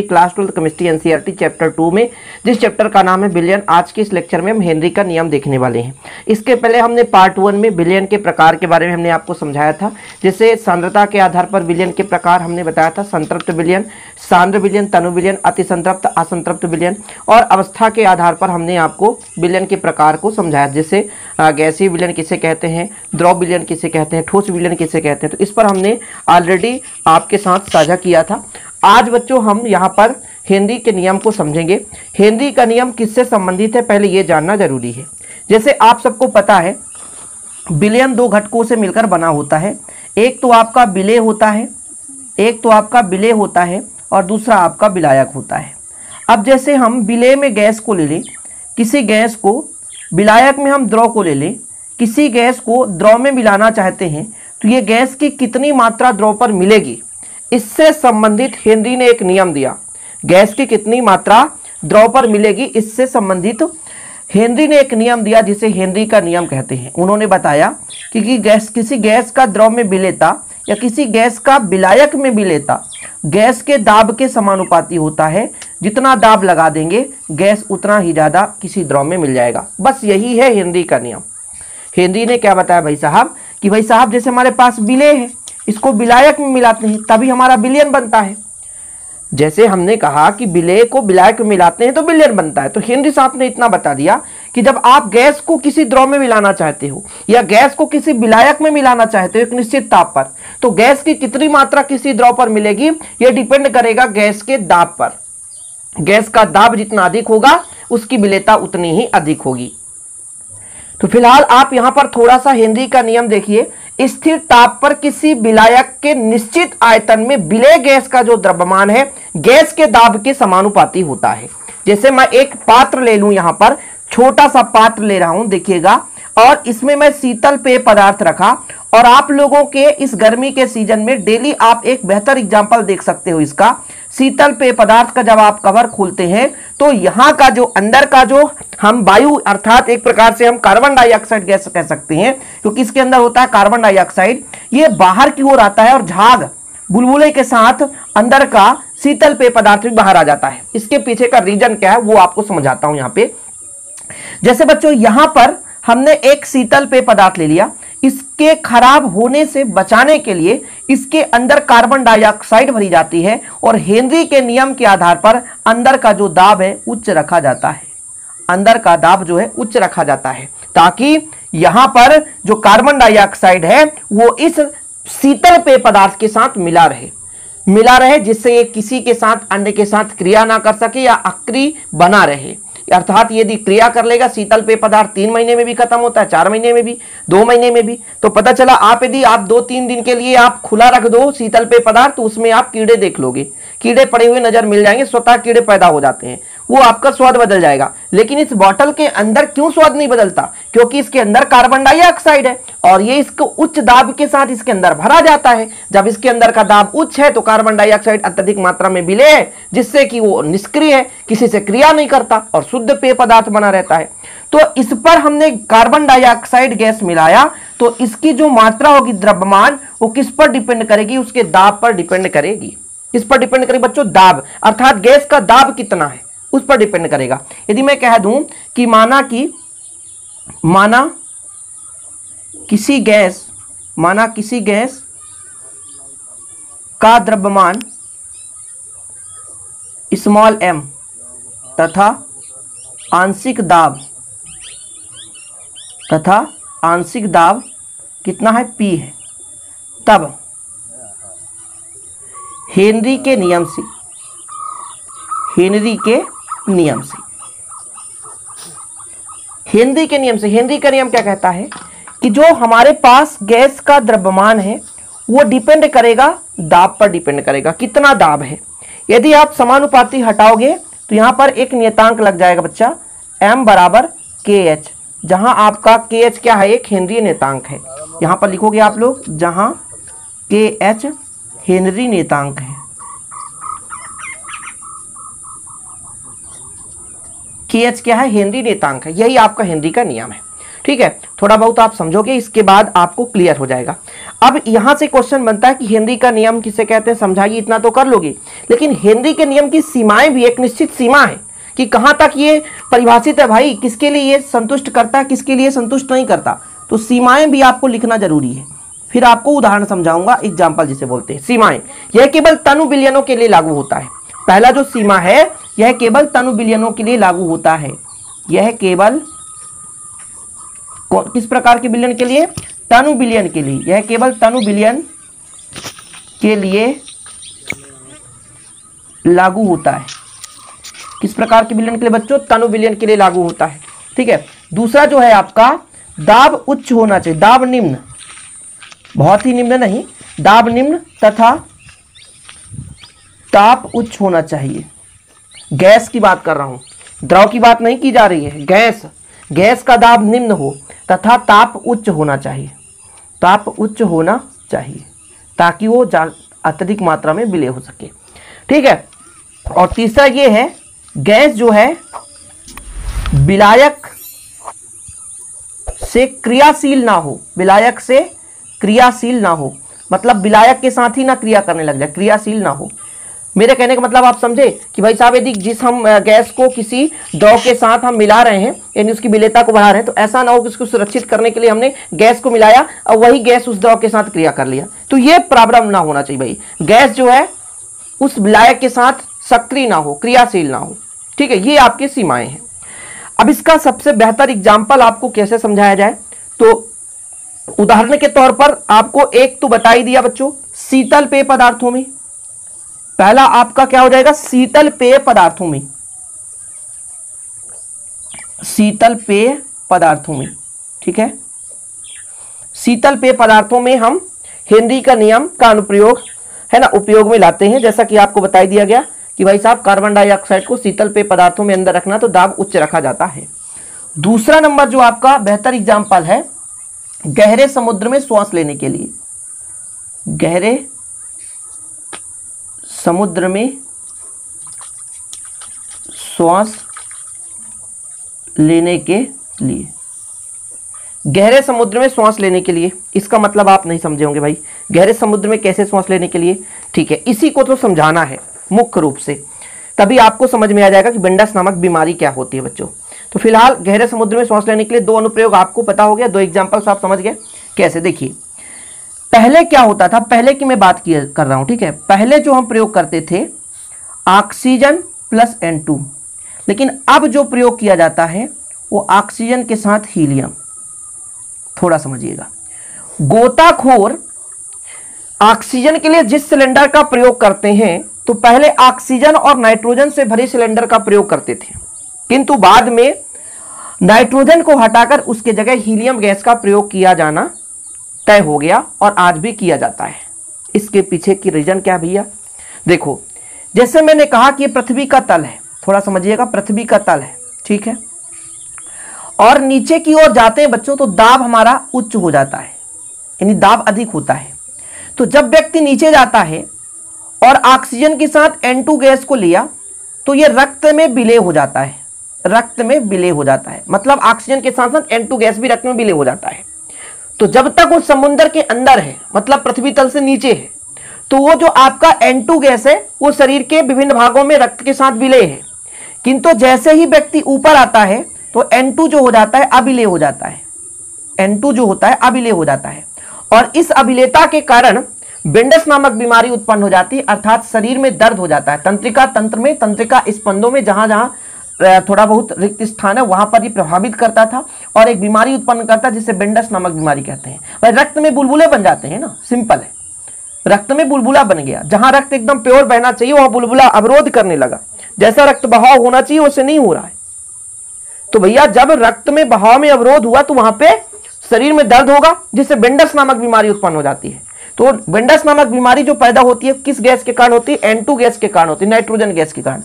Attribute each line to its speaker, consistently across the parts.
Speaker 1: Class 12 chemistry NCERT chapter 2 में, जिस chapter का नाम है बिलियन। आज के इस लेक्चर में हम हेनरी का नियम देखने वाले हैं। इसके पहले हमने पार्ट 1 में बिलियन के प्रकार के बारे में हमने आपको समझाया था। जैसे सांद्रता के आधार पर बिलियन के प्रकार हमने बताया था, संतृप्त बिलियन, सांद्र बिलियन, तनु बिलियन, अतिसंतृप्त, असंतृप्त बिलियन। और अवस्था के आधार पर हमने आपको बिलियन के प्रकार को समझाया, जैसे गैसीय विलयन किसे कहते हैं, द्रव विलयन किसे कहते हैं, ठोस विलयन किसे कहते हैं। तो इस पर हमने ऑलरेडी आपके साथ साझा किया था। आज बच्चों हम यहाँ पर हेनरी के नियम को समझेंगे। हेनरी का नियम किससे संबंधित है, पहले ये जानना जरूरी है। जैसे आप सबको पता है विलयन दो घटकों से मिलकर बना होता है। एक तो आपका विलेय होता है, और दूसरा आपका विलायक होता है। अब जैसे हम विलेय में गैस को ले लें, किसी गैस को, विलायक में हम द्रव को ले लें, किसी गैस को द्रव में मिलाना चाहते हैं, तो ये गैस की कितनी मात्रा द्रव पर मिलेगी, इससे संबंधित हेनरी ने एक नियम दिया। गैस की कितनी मात्रा द्रव पर मिलेगी, इससे संबंधित हेनरी ने एक नियम दिया, जिसे हेनरी का नियम कहते हैं। उन्होंने बताया कि किसी गैस का द्रव में विलेयता या किसी गैस का विलायक में विलेयता गैस के दाब के समानुपाती होता है। जितना दाब लगा देंगे गैस उतना ही ज़्यादा किसी द्रव में मिल जाएगा। बस यही है हेनरी का नियम। हेनरी ने क्या बताया भाई साहब, कि भाई साहब जैसे हमारे पास विलेय है, इसको विलायक में मिलाते हैं तभी हमारा विलयन बनता है। जैसे हमने कहा कि विलेय को विलायक में मिलाते हैं तो विलयन बनता है, तो हेनरी साहब ने इतना बता दिया कि जब आप गैस को किसी द्रव में मिलाना चाहते हो या गैस को किसी विलायक में मिलाना चाहते हो एक निश्चित ताप पर, तो गैस की कितनी मात्रा किसी द्रव पर मिलेगी, यह डिपेंड करेगा गैस के दाब पर। गैस का दाब जितना अधिक होगा उसकी विलेयता उतनी ही अधिक होगी। तो फिलहाल आप यहां पर थोड़ा सा हेनरी का नियम देखिए। स्थिर ताप पर किसी विलायक के निश्चित आयतन में विलेय गैस का जो द्रव्यमान है गैस के दाब के समानुपाती होता है। जैसे मैं एक पात्र ले लूं, यहां पर छोटा सा पात्र ले रहा हूं, देखिएगा, और इसमें मैं शीतल पेय पदार्थ रखा। और आप लोगों के इस गर्मी के सीजन में डेली आप एक बेहतर एग्जांपल देख सकते हो इसका, शीतल पेय पदार्थ का जब आप कवर खोलते हैं तो यहां का जो अंदर का जो हम वायु, अर्थात एक प्रकार से हम कार्बन डाइऑक्साइड गैस कह सकते हैं, क्योंकि इसके अंदर होता है कार्बन डाइऑक्साइड, ये बाहर की ओर आता है और झाग बुलबुले के साथ अंदर का शीतल पेय पदार्थ भी बाहर आ जाता है। इसके पीछे का रीजन क्या है वो आपको समझाता हूं। यहां पे जैसे बच्चों यहां पर हमने एक शीतल पेय पदार्थ ले लिया, इसके खराब होने से बचाने के लिए इसके अंदर कार्बन डाइऑक्साइड भरी जाती है और हेनरी के नियम के आधार पर अंदर का जो दाब है उच्च रखा जाता है। अंदर का दाब जो है उच्च रखा जाता है ताकि यहां पर जो कार्बन डाइऑक्साइड है वो इस शीतल पेय पदार्थ के साथ मिला रहे, जिससे ये किसी के साथ अन्य के साथ क्रिया ना कर सके या अक्रिय बना रहे। अर्थात यदि क्रिया कर लेगा, शीतल पेय पदार्थ 3 महीने में भी खत्म होता है, 4 महीने में भी, 2 महीने में भी। तो पता चला आप यदि आप 2-3 दिन के लिए आप खुला रख दो शीतल पेय पदार्थ, तो उसमें आप कीड़े देख लोगे, कीड़े पड़े हुए नजर मिल जाएंगे, स्वतः कीड़े पैदा हो जाते हैं, वो आपका स्वाद बदल जाएगा। लेकिन इस बॉटल के अंदर क्यों स्वाद नहीं बदलता, क्योंकि इसके अंदर कार्बन डाइऑक्साइड है और ये इसको उच्च दाब के साथ इसके अंदर भरा जाता है। जब इसके अंदर का दाब उच्च है तो कार्बन डाइऑक्साइड अत्यधिक मात्रा में विलेय है, जिससे कि वो निष्क्रिय है, किसी से क्रिया नहीं करता और शुद्ध पेय पदार्थ बना रहता है। तो इस पर हमने कार्बन डाइऑक्साइड गैस मिलाया, तो इसकी जो मात्रा होगी द्रव्यमान, वो किस पर डिपेंड करेगी, उसके दाब पर डिपेंड करेगी। किस पर डिपेंड करेगी बच्चों, दाब, अर्थात गैस का दाब कितना है उस पर डिपेंड करेगा। यदि मैं कह दूं कि माना किसी गैस का द्रव्यमान स्मॉल m तथा आंशिक दाब कितना है, P है, तब हेनरी के नियम से हेनरी का नियम क्या कहता है कि जो हमारे पास गैस का द्रव्यमान है वो डिपेंड करेगा दाब पर, डिपेंड करेगा कितना दाब है। यदि आप समानुपाती हटाओगे तो यहां पर एक नियतांक लग जाएगा बच्चा, m बराबर KH, जहां आपका KH क्या है, एक हेनरी नियतांक है। यहां पर लिखोगे आप लोग, जहां KH हेनरी नियतांक है। KH क्या है, हेनरी नियतांक है। यही आपका हेनरी का नियम है। ठीक है, थोड़ा बहुत आप समझोगे, इसके बाद आपको क्लियर हो जाएगा। अब यहां से क्वेश्चन बनता है कि हेनरी का नियम किसे कहते हैं, समझाइए। इतना तो कर लोगे, लेकिन हेनरी के नियम की सीमाएं भी, एक निश्चित सीमा है कि कहां तक ये परिभाषित है भाई, किसके लिए ये संतुष्ट करता है, किसके लिए संतुष्ट नहीं करता। तो सीमाएं भी आपको लिखना जरूरी है। फिर आपको उदाहरण समझाऊंगा, एग्जाम्पल जिसे बोलते हैं। सीमाएं, यह केवल तनु बिलियनों के लिए लागू होता है। पहला जो सीमा है, यह केवल तनु बिलियनों के लिए लागू होता है। यह केवल किस प्रकार के बिलियन के लिए? तनु बिलियन के लिए। यह केवल तनु बिलियन के लिए लागू होता है। किस प्रकार के बिलियन के लिए बच्चों? तनु बिलियन के लिए लागू होता है। ठीक है। दूसरा जो है आपका, दाब उच्च होना चाहिए, दाब निम्न, बहुत ही निम्न नहीं, दाब निम्न तथा ताप उच्च होना चाहिए। गैस की बात कर रहा हूं, द्रव की बात नहीं की जा रही है। गैस का दाब निम्न हो तथा ताप उच्च होना चाहिए। ताप उच्च होना चाहिए ताकि वो अत्यधिक मात्रा में विलय हो सके। ठीक है। और तीसरा ये है, गैस जो है विलायक से क्रियाशील ना हो। विलायक से क्रियाशील ना हो, मतलब विलायक के साथ ही ना क्रिया करने लग जाए, क्रियाशील ना हो। मेरे कहने का मतलब आप समझे कि भाई साहब, यदि जिस हम गैस को किसी द्रव के साथ हम मिला रहे हैं, यानी उसकी विलेयता को बढ़ा रहे हैं, तो ऐसा ना हो कि उसको सुरक्षित करने के लिए हमने गैस को मिलाया और वही गैस उस द्रव के साथ क्रिया कर लिया। तो ये प्रॉब्लम ना होना चाहिए भाई। गैस जो है उस विलायक के साथ सक्रिय ना हो, क्रियाशील ना हो। ठीक है, ये आपकी सीमाएं हैं। अब इसका सबसे बेहतर एग्जाम्पल आपको कैसे समझाया जाए, तो उदाहरण के तौर पर आपको एक तो बता ही दिया बच्चों, शीतल पेय पदार्थों में। पहला आपका क्या हो जाएगा? शीतल पेय पदार्थों में, शीतल पेय पदार्थों में। ठीक है, शीतल पेय पदार्थों में हम हेनरी का नियम का अनुप्रयोग है ना उपयोग में लाते हैं। जैसा कि आपको बता दिया गया कि भाई साहब, कार्बन डाइऑक्साइड को शीतल पेय पदार्थों में अंदर रखना तो दाब उच्च रखा जाता है। दूसरा नंबर जो आपका बेहतर एग्जाम्पल है, गहरे समुद्र में श्वास लेने के लिए। गहरे समुद्र में श्वास लेने के लिए। गहरे समुद्र में श्वास लेने के लिए, इसका मतलब आप नहीं समझे होंगे भाई, गहरे समुद्र में कैसे श्वास लेने के लिए। ठीक है, इसी को तो समझाना है मुख्य रूप से, तभी आपको समझ में आ जाएगा कि बेंडस नामक बीमारी क्या होती है बच्चों। तो फिलहाल गहरे समुद्र में श्वास लेने के लिए दो अनुप्रयोग आपको पता हो गया, दो एग्जाम्पल्स आप समझ गए कैसे। देखिए पहले क्या होता था, पहले की मैं बात कर रहा हूं। ठीक है, पहले जो हम प्रयोग करते थे ऑक्सीजन प्लस N2, लेकिन अब जो प्रयोग किया जाता है वो ऑक्सीजन के साथ हीलियम। थोड़ा समझिएगा, गोताखोर ऑक्सीजन के लिए जिस सिलेंडर का प्रयोग करते हैं, तो पहले ऑक्सीजन और नाइट्रोजन से भरे सिलेंडर का प्रयोग करते थे, किंतु बाद में नाइट्रोजन को हटाकर उसके जगह हीलियम गैस का प्रयोग किया जाना तय हो गया और आज भी किया जाता है। इसके पीछे की रीजन क्या भैया? देखो, जैसे मैंने कहा कि ये पृथ्वी का तल है, थोड़ा समझिएगा, पृथ्वी का तल है। ठीक है, और नीचे की ओर जाते हैं बच्चों तो दाब हमारा उच्च हो जाता है, यानी दाब अधिक होता है। तो जब व्यक्ति नीचे जाता है और ऑक्सीजन के साथ N2 गैस को लिया तो ये रक्त में विलय हो जाता है, रक्त में विलय हो जाता है, मतलब ऑक्सीजन के साथ साथ N2 गैस भी रक्त में विलय हो जाता है। तो जब तक वो समुद्र के अंदर है, मतलब पृथ्वी तल से नीचे है, तो वो जो आपका N2 गैस है वो शरीर के विभिन्न भागों में रक्त के साथ विलय है, किंतु जैसे ही व्यक्ति ऊपर आता है तो N2 जो हो जाता है अविलय हो जाता है, N2 जो होता है अविलय हो जाता है, और इस अविलयता के कारण बेंडस नामक बीमारी उत्पन्न हो जाती है, अर्थात शरीर में दर्द हो जाता है। तंत्रिका तंत्र में, तंत्रिका स्पंदों में जहां जहां थोड़ा बहुत रिक्त स्थान है वहां पर ही प्रभावित करता था और एक बीमारी उत्पन्न करता है जिसे बेंडस नामक बीमारी कहते हैं। भाई रक्त में बुलबुले बन जाते हैं ना, सिंपल है, रक्त में बुलबुला बन गया। जहां रक्त एकदम प्योर बहना चाहिए वहां बुलबुला अवरोध करने लगा, जैसा रक्त बहाव होना चाहिए वैसे नहीं हो रहा है। तो भैया जब रक्त में बहाव में अवरोध हुआ तो वहां पे शरीर में दर्द होगा, जिससे बेंडस नामक बीमारी उत्पन्न हो जाती है। तो बेंडस नामक बीमारी जो पैदा होती है किस गैस के कारण होती है? N2 गैस के कारण होती है, नाइट्रोजन गैस के कारण।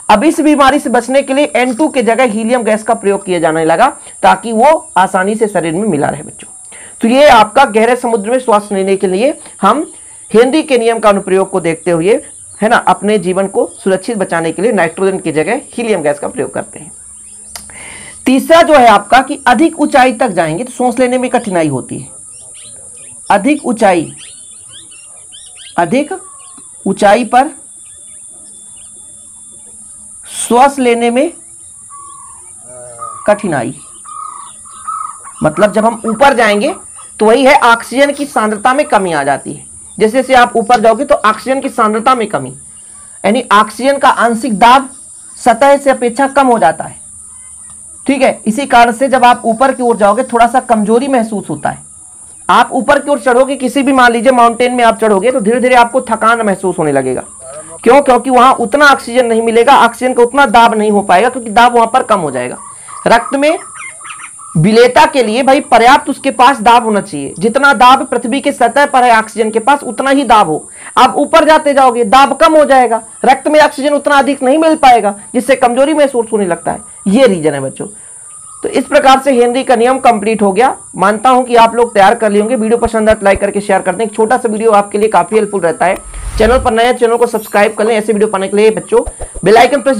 Speaker 1: अब इस बीमारी से बचने के लिए N2 के जगह हीलियम गैस का प्रयोग किया जाने लगा ताकि वो आसानी से शरीर में मिला रहे बच्चों। तो ये आपका गहरे समुद्र में श्वास लेने के लिए हम हेनरी के नियम का अनुप्रयोग को देखते हुए है ना अपने जीवन को सुरक्षित बचाने के लिए नाइट्रोजन की जगह हीलियम गैस का प्रयोग करते हैं। तीसरा जो है आपका कि अधिक ऊंचाई तक जाएंगे तो सांस लेने में कठिनाई होती है। अधिक ऊंचाई पर श्वास लेने में कठिनाई। मतलब जब हम ऊपर जाएंगे तो वही है, ऑक्सीजन की सांद्रता में कमी आ जाती है। जैसे जैसे आप ऊपर जाओगे तो ऑक्सीजन की सांद्रता में कमी, यानी ऑक्सीजन का आंशिक दाब सतह से अपेक्षा कम हो जाता है। ठीक है, इसी कारण से जब आप ऊपर की ओर जाओगे थोड़ा सा कमजोरी महसूस होता है। आप ऊपर की ओर चढ़ोगे, किसी भी मान लीजिए माउंटेन में आप चढ़ोगे तो धीरे धीरे आपको थकान महसूस होने लगेगा। क्यों? क्योंकि वहां उतना ऑक्सीजन नहीं मिलेगा, ऑक्सीजन का उतना दाब नहीं हो पाएगा, क्योंकि दाब वहां पर कम हो जाएगा। रक्त में विलेयता के लिए भाई पर्याप्त उसके पास दाब होना चाहिए। जितना दाब पृथ्वी के सतह पर है ऑक्सीजन के पास, उतना ही दाब हो। आप ऊपर जाते जाओगे दाब कम हो जाएगा, रक्त में ऑक्सीजन उतना अधिक नहीं मिल पाएगा, जिससे कमजोरी महसूस होने लगता है। ये रीजन है बच्चों। तो इस प्रकार से हेनरी का नियम कंप्लीट हो गया। मानता हूं कि आप लोग तैयार कर लिए होंगे। वीडियो पसंद आए तो लाइक करके शेयर कर दें। एक छोटा सा वीडियो आपके लिए काफी हेल्पफुल रहता है। चैनल पर नए, चैनल को सब्सक्राइब कर लें। ऐसे वीडियो पाने के लिए बच्चों बेल आइकन प्रेस